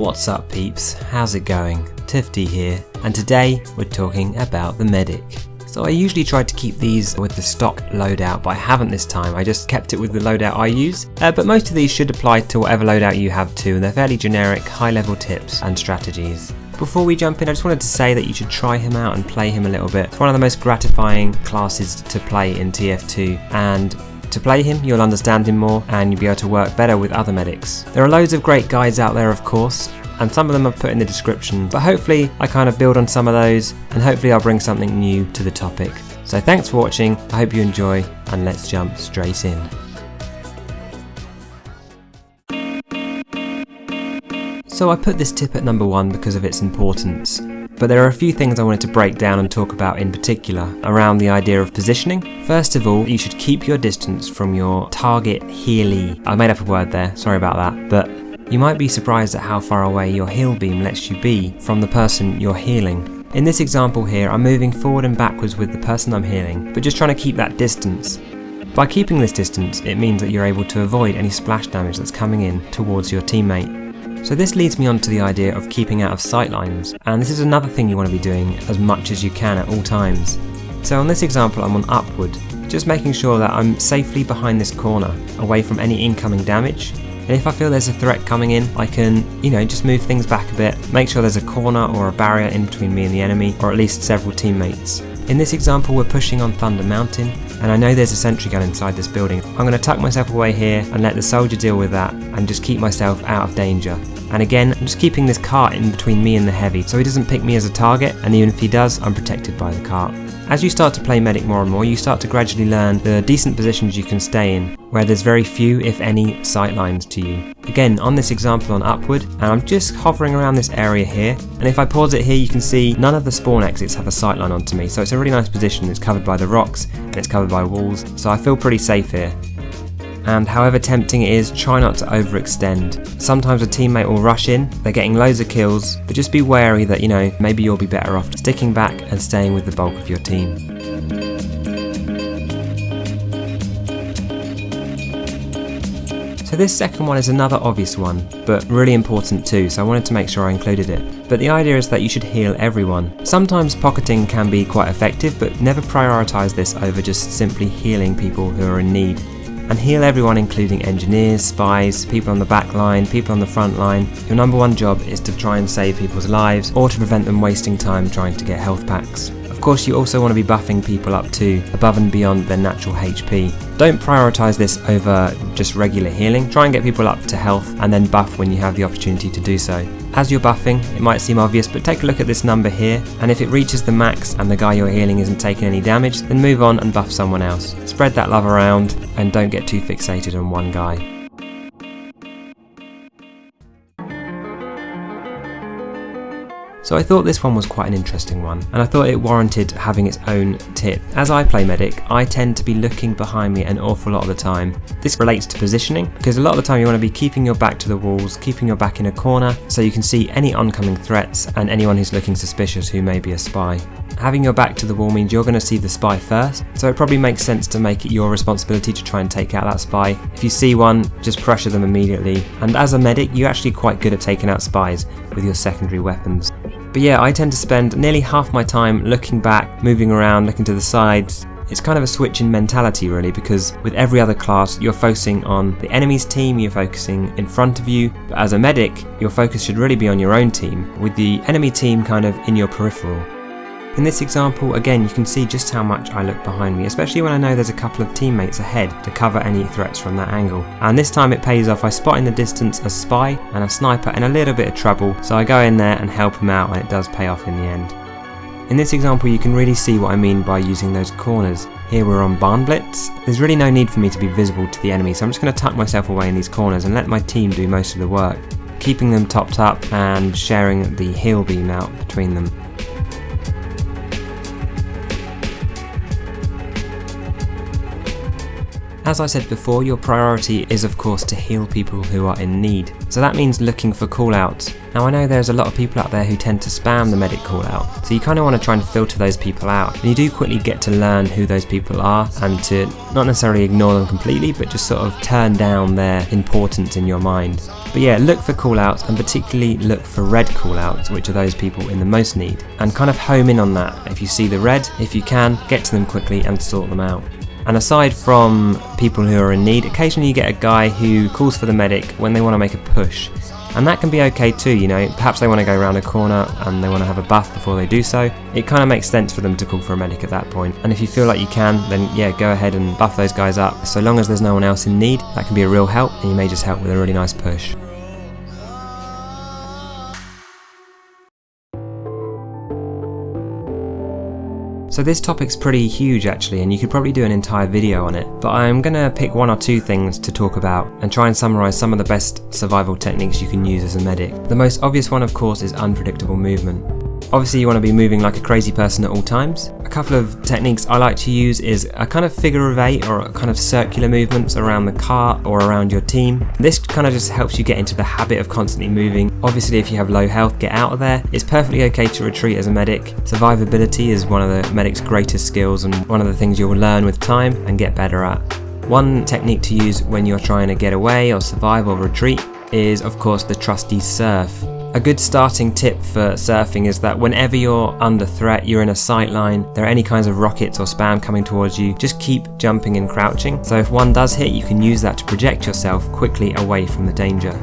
What's up peeps, how's it going? Toofty here, and today we're talking about the medic. So I usually try to keep these with the stock loadout, but I haven't this time. I just kept it with the loadout I use. But most of these should apply to whatever loadout you have too, and they're fairly generic, high-level tips and strategies. Before we jump in, I just wanted to say that you should try him out and play him a little bit. It's one of the most gratifying classes to play in TF2, and to play him, you'll understand him more and you'll be able to work better with other medics. There are loads of great guides out there, of course, and some of them I've put in the description, but hopefully I kind of build on some of those, and hopefully I'll bring something new to the topic. So thanks for watching, I hope you enjoy, and let's jump straight in. So I put this tip at number 1 because of its importance, but there are a few things I wanted to break down and talk about in particular around the idea of positioning. First of all, you should keep your distance from your target healie. I made up a word there, sorry about that, but you might be surprised at how far away your heal beam lets you be from the person you're healing. In this example here, I'm moving forward and backwards with the person I'm healing, but just trying to keep that distance. By keeping this distance, it means that you're able to avoid any splash damage that's coming in towards your teammate. So this leads me on to the idea of keeping out of sight lines, and this is another thing you want to be doing as much as you can at all times. So on this example I'm on upward, just making sure that I'm safely behind this corner, away from any incoming damage. And if I feel there's a threat coming in, I can, just move things back a bit, make sure there's a corner or a barrier in between me and the enemy, or at least several teammates. In this example we're pushing on Thunder Mountain, and I know there's a sentry gun inside this building. I'm going to tuck myself away here and let the soldier deal with that, and just keep myself out of danger. And again, I'm just keeping this cart in between me and the heavy, so he doesn't pick me as a target, and even if he does, I'm protected by the cart. As you start to play medic more and more, you start to gradually learn the decent positions you can stay in, where there's very few, if any, sight lines to you. Again, on this example on upward, and I'm just hovering around this area here, and if I pause it here you can see none of the spawn exits have a sight line onto me, so it's a really nice position. It's covered by the rocks, and it's covered by walls, so I feel pretty safe here. And however tempting it is, try not to overextend. Sometimes a teammate will rush in, they're getting loads of kills, but just be wary that, maybe you'll be better off sticking back and staying with the bulk of your team. So this second one is another obvious one, but really important too, so I wanted to make sure I included it. But the idea is that you should heal everyone. Sometimes pocketing can be quite effective, but never prioritise this over just simply healing people who are in need. And heal everyone, including engineers, spies, people on the back line, people on the front line. Your number 1 job is to try and save people's lives, or to prevent them wasting time trying to get health packs. Of course you also want to be buffing people up too, above and beyond their natural HP. Don't prioritise this over just regular healing. Try and get people up to health and then buff when you have the opportunity to do so. As you're buffing, it might seem obvious, but take a look at this number here, and if it reaches the max and the guy you're healing isn't taking any damage, then move on and buff someone else. Spread that love around and don't get too fixated on one guy. So I thought this one was quite an interesting one, and I thought it warranted having its own tip. As I play medic, I tend to be looking behind me an awful lot of the time. This relates to positioning, because a lot of the time you want to be keeping your back to the walls, keeping your back in a corner, so you can see any oncoming threats and anyone who's looking suspicious who may be a spy. Having your back to the wall means you're going to see the spy first, so it probably makes sense to make it your responsibility to try and take out that spy. If you see one, just pressure them immediately, and as a medic you're actually quite good at taking out spies with your secondary weapons. But yeah, I tend to spend nearly half my time looking back, moving around, looking to the sides. It's kind of a switch in mentality really, because with every other class you're focusing on the enemy's team, you're focusing in front of you, but as a medic your focus should really be on your own team, with the enemy team kind of in your peripheral. In this example, again, you can see just how much I look behind me, especially when I know there's a couple of teammates ahead to cover any threats from that angle. And this time it pays off. I spot in the distance a spy and a sniper in a little bit of trouble, so I go in there and help him out, and it does pay off in the end. In this example you can really see what I mean by using those corners. Here we're on barn blitz. There's really no need for me to be visible to the enemy, so I'm just going to tuck myself away in these corners and let my team do most of the work, keeping them topped up and sharing the heal beam out between them. As I said before, your priority is of course to heal people who are in need. So that means looking for callouts. Now I know there's a lot of people out there who tend to spam the medic callout, so you kind of want to try and filter those people out. And you do quickly get to learn who those people are and to not necessarily ignore them completely, but just sort of turn down their importance in your mind. But yeah, look for callouts and particularly look for red callouts, which are those people in the most need. And kind of home in on that. If you see the red, if you can, get to them quickly and sort them out. And aside from people who are in need, occasionally you get a guy who calls for the medic when they want to make a push. And that can be okay too, you know, perhaps they want to go around a corner and they want to have a buff before they do so. It kind of makes sense for them to call for a medic at that point. And if you feel like you can, then yeah, go ahead and buff those guys up. So long as there's no one else in need, that can be a real help, and you may just help with a really nice push. So this topic's pretty huge actually, and you could probably do an entire video on it, but I'm going to pick one or two things to talk about and try and summarise some of the best survival techniques you can use as a medic. The most obvious one of course is unpredictable movement. Obviously you want to be moving like a crazy person at all times. A couple of techniques I like to use is a kind of figure of 8 or a kind of circular movements around the cart or around your team. This kind of just helps you get into the habit of constantly moving. Obviously if you have low health, get out of there. It's perfectly okay to retreat as a medic. Survivability is one of the medic's greatest skills and one of the things you'll learn with time and get better at. One technique to use when you're trying to get away or survive or retreat is of course the trusty surf. A good starting tip for surfing is that whenever you're under threat, you're in a sight line, there are any kinds of rockets or spam coming towards you, just keep jumping and crouching. So if one does hit, you can use that to project yourself quickly away from the danger.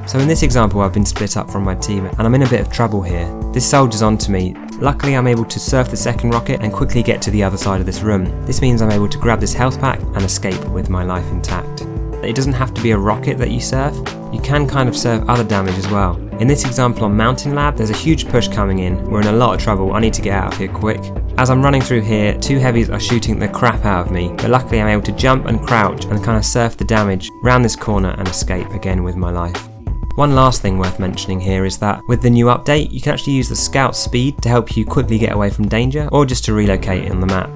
So in this example, I've been split up from my team and I'm in a bit of trouble here. This soldier's onto me. Luckily I'm able to surf the second rocket and quickly get to the other side of this room. This means I'm able to grab this health pack and escape with my life intact. It doesn't have to be a rocket that you surf, you can kind of surf other damage as well. In this example on Mountain Lab, there's a huge push coming in, we're in a lot of trouble, I need to get out of here quick. As I'm running through here, two heavies are shooting the crap out of me, but luckily I'm able to jump and crouch and kind of surf the damage round this corner and escape again with my life. One last thing worth mentioning here is that with the new update, you can actually use the scout speed to help you quickly get away from danger or just to relocate on the map.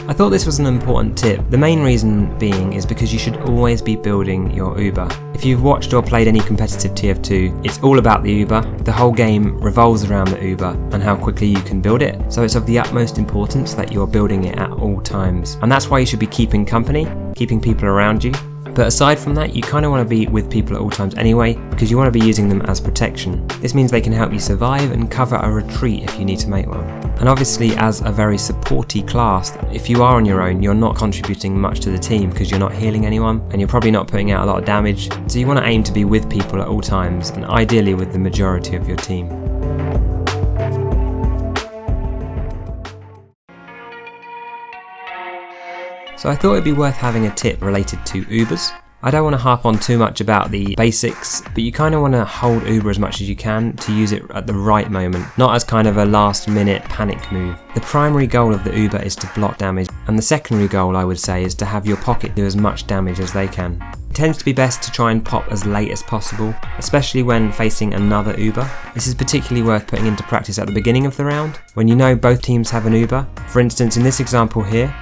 I thought this was an important tip, the main reason being is because you should always be building your Uber. If you've watched or played any competitive TF2, it's all about the Uber. The whole game revolves around the Uber and how quickly you can build it, so it's of the utmost importance that you're building it at all times. And that's why you should be keeping company, keeping people around you. But aside from that, you kind of want to be with people at all times anyway, because you want to be using them as protection. This means they can help you survive and cover a retreat if you need to make one. And obviously as a very supporty class, if you are on your own, you're not contributing much to the team because you're not healing anyone and you're probably not putting out a lot of damage. So you want to aim to be with people at all times and ideally with the majority of your team. So I thought it'd be worth having a tip related to Ubers. I don't want to harp on too much about the basics, but you kind of want to hold Uber as much as you can to use it at the right moment, not as kind of a last minute panic move. The primary goal of the Uber is to block damage, and the secondary goal I would say is to have your pocket do as much damage as they can. It tends to be best to try and pop as late as possible, especially when facing another Uber. This is particularly worth putting into practice at the beginning of the round, when you know both teams have an Uber. For instance, in this example here,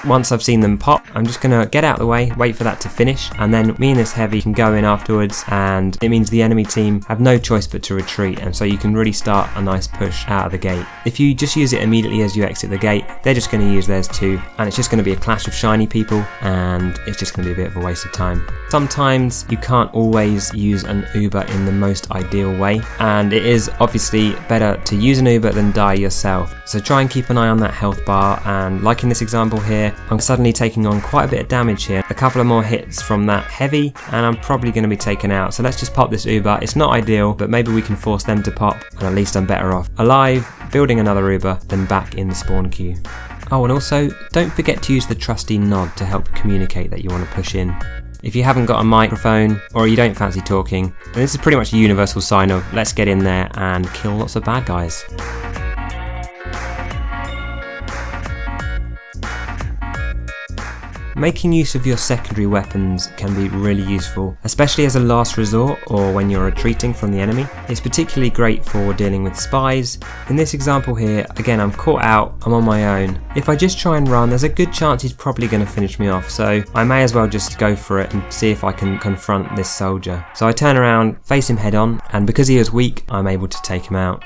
once I've seen them pop, I'm just going to get out of the way, wait for that to finish, and then me and this heavy can go in afterwards, and it means the enemy team have no choice but to retreat, and so you can really start a nice push out of the gate. If you just use it immediately as you exit the gate, they're just going to use theirs too, and it's just going to be a clash of shiny people, and it's just going to be a bit of a waste of time. Sometimes you can't always use an Uber in the most ideal way, and it is obviously better to use an Uber than die yourself. So try and keep an eye on that health bar, and like in this example here, I'm suddenly taking on quite a bit of damage here. A couple of more hits from that heavy and I'm probably going to be taken out. So let's just pop this Uber. It's not ideal, but maybe we can force them to pop and at least I'm better off alive, building another Uber, than back in the spawn queue. Oh, and also don't forget to use the trusty nod to help communicate that you want to push in. If you haven't got a microphone or you don't fancy talking, then this is pretty much a universal sign of let's get in there and kill lots of bad guys. Making use of your secondary weapons can be really useful, especially as a last resort or when you're retreating from the enemy. It's particularly great for dealing with spies. In this example here, again, I'm caught out, I'm on my own. If I just try and run, there's a good chance he's probably going to finish me off, so I may as well just go for it and see if I can confront this soldier. So I turn around, face him head on, and because he is weak, I'm able to take him out.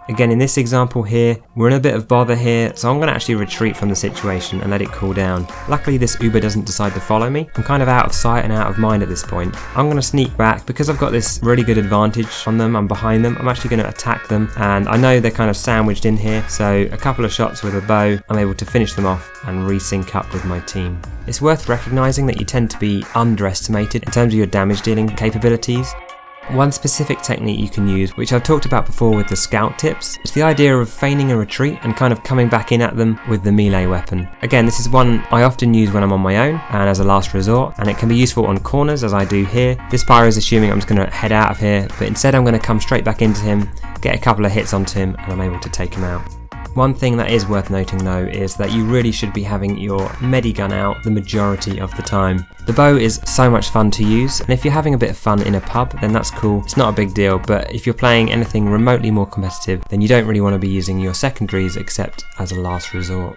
Again, in this example here, we're in a bit of bother here, so I'm going to actually retreat from the situation and let it cool down. Luckily this Uber doesn't decide to follow me. I'm kind of out of sight and out of mind at this point. I'm going to sneak back because I've got this really good advantage on them. I'm behind them. I'm actually going to attack them, and I know they're kind of sandwiched in here, so a couple of shots with a bow, I'm able to finish them off and re-sync up with my team. It's worth recognising that you tend to be underestimated in terms of your damage dealing capabilities. One specific technique you can use, which I've talked about before with the scout tips, is the idea of feigning a retreat and kind of coming back in at them with the melee weapon. Again, this is one I often use when I'm on my own and as a last resort, and it can be useful on corners as I do here. This pyro is assuming I'm just going to head out of here, but instead I'm going to come straight back into him, get a couple of hits onto him, and I'm able to take him out. One thing that is worth noting though is that you really should be having your medigun out the majority of the time. The bow is so much fun to use, and if you're having a bit of fun in a pub, then that's cool, it's not a big deal, but if you're playing anything remotely more competitive, then you don't really want to be using your secondaries except as a last resort.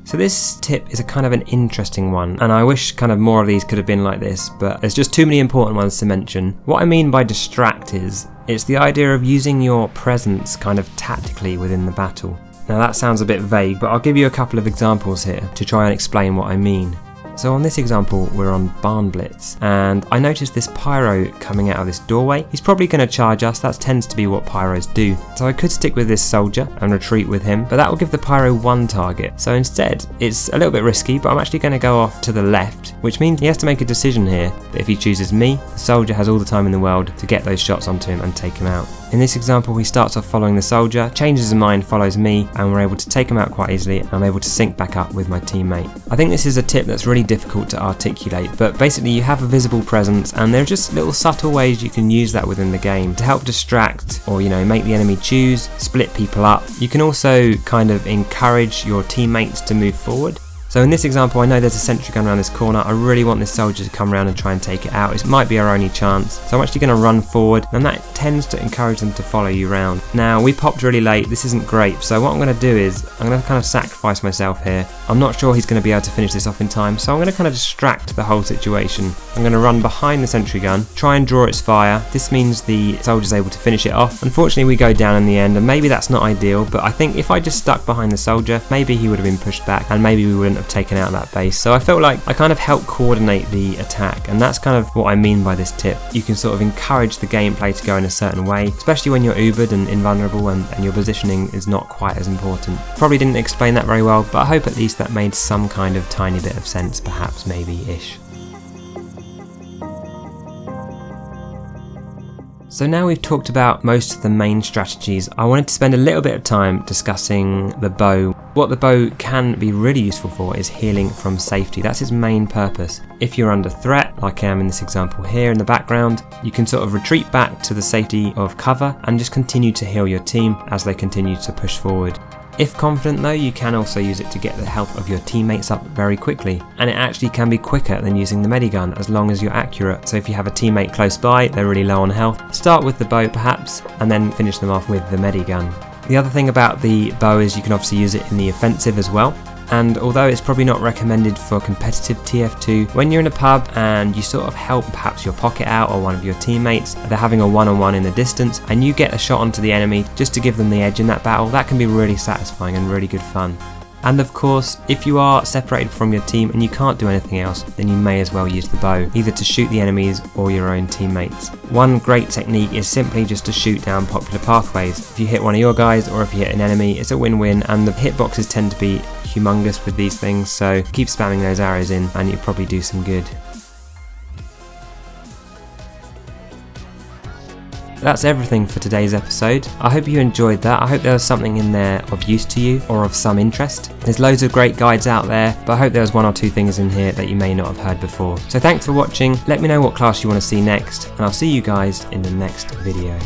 So this tip is a kind of an interesting one, and I wish kind of more of these could have been like this, but there's just too many important ones to mention. What I mean by distract is, it's the idea of using your presence kind of tactically within the battle. Now that sounds a bit vague, but I'll give you a couple of examples here to try and explain what I mean. So on this example, we're on Barn Blitz, and I noticed this pyro coming out of this doorway. He's probably going to charge us, that tends to be what pyros do. So I could stick with this soldier and retreat with him, but that will give the pyro one target. So instead, it's a little bit risky, but I'm actually going to go off to the left, which means he has to make a decision here. But if he chooses me, the soldier has all the time in the world to get those shots onto him and take him out. In this example, he starts off following the soldier, changes his mind, follows me, and we're able to take him out quite easily, and I'm able to sync back up with my teammate. I think this is a tip that's really difficult to articulate, but basically you have a visible presence, and there are just little subtle ways you can use that within the game to help distract or, make the enemy choose, split people up. You can also kind of encourage your teammates to move forward. So in this example, I know there's a sentry gun around this corner. I really want this soldier to come around and try and take it out. It might be our only chance. So I'm actually going to run forward, and that tends to encourage them to follow you around. Now, we popped really late. This isn't great. So what I'm going to do is I'm going to kind of sacrifice myself here. I'm not sure he's going to be able to finish this off in time, so I'm going to kind of distract the whole situation. I'm going to run behind the sentry gun, try and draw its fire. This means the soldier's able to finish it off. Unfortunately, we go down in the end, and maybe that's not ideal, but I think if I just stuck behind the soldier, maybe he would have been pushed back, and maybe we wouldn't have taken out that base. So I felt like I kind of helped coordinate the attack, and that's kind of what I mean by this tip. You can sort of encourage the gameplay to go in a certain way, especially when you're ubered and invulnerable and your positioning is not quite as important. Probably didn't explain that very well, but I hope at least that made some kind of tiny bit of sense, perhaps, maybe-ish. So now we've talked about most of the main strategies, I wanted to spend a little bit of time discussing the bow. What the bow can be really useful for is healing from safety. That's its main purpose. If you're under threat, like I am in this example here in the background, you can sort of retreat back to the safety of cover and just continue to heal your team as they continue to push forward. If confident though, you can also use it to get the health of your teammates up very quickly, and it actually can be quicker than using the medigun as long as you're accurate. So if you have a teammate close by, they're really low on health, start with the bow perhaps, and then finish them off with the medigun. The other thing about the bow is you can obviously use it in the offensive as well. And although it's probably not recommended for competitive TF2, when you're in a pub and you sort of help perhaps your pocket out or one of your teammates, they're having a one-on-one in the distance, and you get a shot onto the enemy just to give them the edge in that battle, that can be really satisfying and really good fun. And of course, if you are separated from your team and you can't do anything else, then you may as well use the bow, either to shoot the enemies or your own teammates. One great technique is simply just to shoot down popular pathways. If you hit one of your guys or if you hit an enemy, it's a win-win, and the hitboxes tend to be humongous with these things, so keep spamming those arrows in and you'll probably do some good. That's everything for today's episode. I hope you enjoyed that. I hope there was something in there of use to you or of some interest. There's loads of great guides out there, but I hope there was one or two things in here that you may not have heard before. So thanks for watching. Let me know what class you want to see next, and I'll see you guys in the next video.